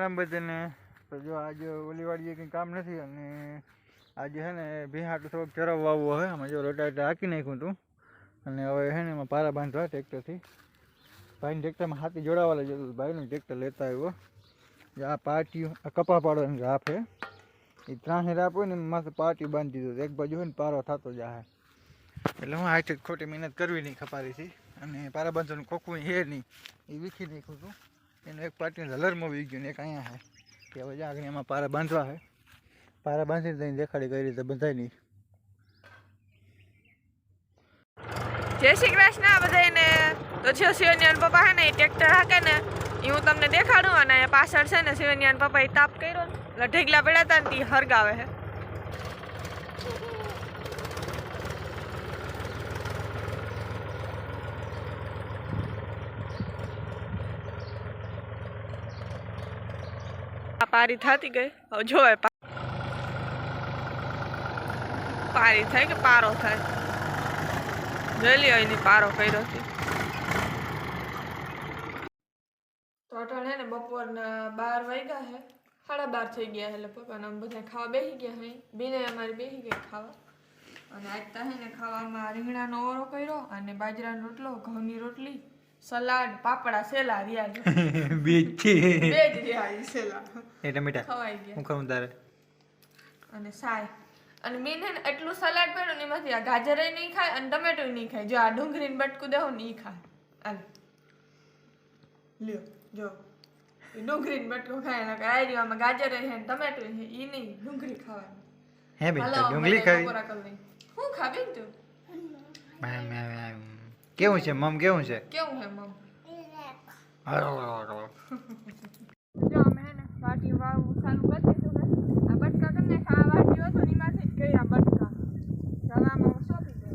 રામ બધાને। તો જો આજે ઓલી વાડીએ કંઈ કામ નથી અને આજે છે ને ભીહાટું થોડુંક ચરાવવા આવવો હોય। આમાં જો રોટાવેટર હાંકી નાખ્યું હતું અને હવે છે ને એમાં પારા બાંધવા ટ્રેક્ટરથી। ભાઈને ટ્રેક્ટરમાં હાથી જોડાવા લઈ જતું ભાઈનું ટ્રેક્ટર લેતા આવ્યો। આ પાટિયું આ કપા પાડવાની રાપ છે, એ ત્રાસી રાપ હોય ને એમાં માથે પાટિયું બાંધી દીધું, એક બાજુ હોય ને પારો થતો જાય। એટલે હું આ ખોટી મહેનત કરવી નહીં ખપારીથી, અને પારા બાંધવાનું ખોખું હે નહીં, એ વીખી નાખ્યું હતું। એનું એક પાટીનું ઝલરમાં વી ગયું ને એક અહીંયા છે કે હવે આગળ એમાં પારા બાંધવા છે। પારા બાંધીને તઈને દેખાડી કઈ રીતે બંધાય નહીં। જય શ્રી કૃષ્ણ બધાને। તો છે શિવન્યાન પપ્પા છે ને એ ટ્રેક્ટર હાકે ને એ હું તમને દેખાડું, અને પાછળ છે ને શિવન્યાન પપ્પા એ તાપ કર્યો ને એટલે ઢેગલા પડ્યા હતા ને એ હરગાવે છે। પારી થતી ગઈ, હવે જોવે પારી થાય કે પારો થાય, જોઈ લ્યો એની પારો કર્યો છે। તો અટાણે ને બપોરના 12 વાગ્યા છે, 12:30 થઈ ગયા, એટલે પપ્પાને બધા ખાવા બેસી ગયા છે। બેને અમારી બેસી ગઈ ખાવા, અને આજ તા છે ને ખાવામાં રીંગણાનો ઓરો કર્યો અને બાજરાનો રોટલો, ઘઉંની રોટલી, સલાડ, પાપડા, સેલા રહ્યા બે જ રહ્યા સેલા એ ટમેટા ખવાઈ ગયા। હું ખાઉં તારે અને સાય, અને મેં ને એટલું સલાડ પડ્યું ને એમાંથી આ ગાજર નહીં ખાય અને ટમેટો નહીં ખાય, જો આ ડુંગળીને બટકું દેવો ને એ ખાય। હાલ લ્યો, જો એ ડુંગળીને બટકું ખાય ને આમાં ગાજર છે ને ટમેટો છે, એ નહીં ડુંગળી ખાવાની। હે બેટા ડુંગળી ખાવી હું ખાબી તું કેવું છે મમ, કેવું છે કેવું હે મમ? જો અમે હે ને વાટી વાવવું ચાલુ કરી દીધું છે। આ બટકા તમને આ વાટી હતો ને એમાંથી જ કર્યા બટકા, રવામાં હું સોંપી દઉં।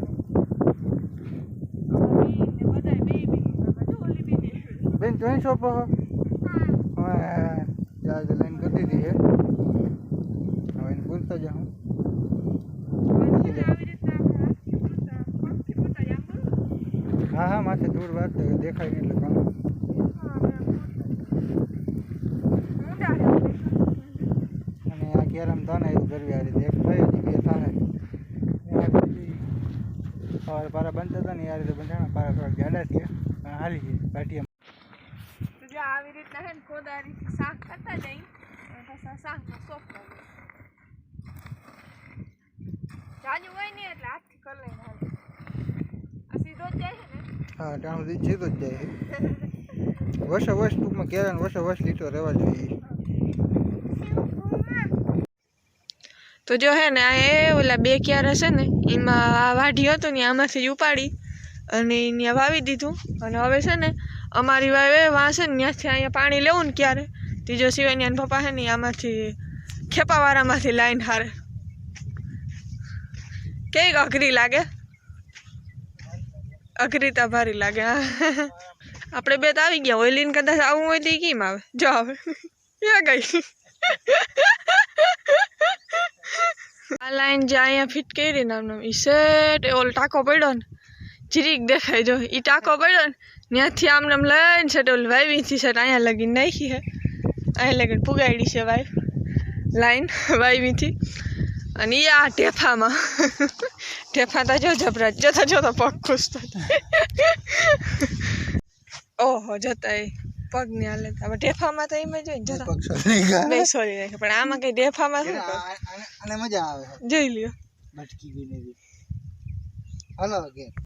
બેન જોઈ શોપો હવે જાજ લાઈન કરી દીધી છે, હવે એને પૂછતા જાઉં। હા હા માથે દૂર વાત દેખાય નહીં એટલે કામ। અને આ કેરમ દાના એવું કરવી આ રીતે એક થઈ જગ્યાએ થાય સવારે પારા બનતા હતા ને આ રીતે બંધાણા, પારા થોડાક જાડા થયા હાલી છે પાટિયા। તો જો આવી રીતના હે ને કોદાળીથી શાક કરતા જઈ પાછા શાકનો શોખ કરે, જાજુ હોય ને એટલે હાથથી કરી લઈને હાલ આ સીધો જ જાય છે ને। હા ત્યાં સુધી સીધો જ જાય છે, વર્ષે વર્ષ ટૂંકમાં કેરાને વર્ષે વર્ષ લીટો રહેવા જોઈએ। તો જો હે ને આ ઓલા બે ક્યાર હશે ને એમાં આ વાઢી હતો ને આમાંથી જ ઉપાડી અને ત્યાં વાવી દીધું, અને હવે છે ને અમારી વાવે વાંસે ને ત્યાંથી અહીંયા પાણી લેવું ને ક્યારે ત્રીજો શિવન્યાન પપ્પા છે ને આમાંથી ખેપાવાળામાંથી લાઈન હારે। કેવી અઘરી લાગે? અઘરી તો ભારી લાગે। આપણે બે તો આવી ગયા, ઓઈલીને કદાચ આવું હોય તો એ કેમ આવે? જો આવે ક્યાં ગઈ આ લાઈન જે અહીંયા ફિટ કરી ને આમ ઈ સેટ ઓલ ટાંકો પડ્યો ને જીરીક દેખાય, જો ઈ ટાંકો પડ્યો ને ત્યાંથી આમને લઈને સેટ ઓલ વાવીથી સેટ અહીંયા લગીને નાખી છે, અહીંયા લગીને પુગાડી છે વાઈફ લાઈન વાવીથી। અને એ આ ઢેફામાં ઢેફા તો જો જબરા જોતા જોતા પગ ખુશ ઓહો જતા એ પગ ને હાલે હવે ઢેફામાં તો એમ જ હોય ને જતા બે સોરી નાખે, પણ આમાં કઈ ઢેફામાં શું અને મજા આવે જોઈ લ્યો બટકી ગઈ ને હાલો કે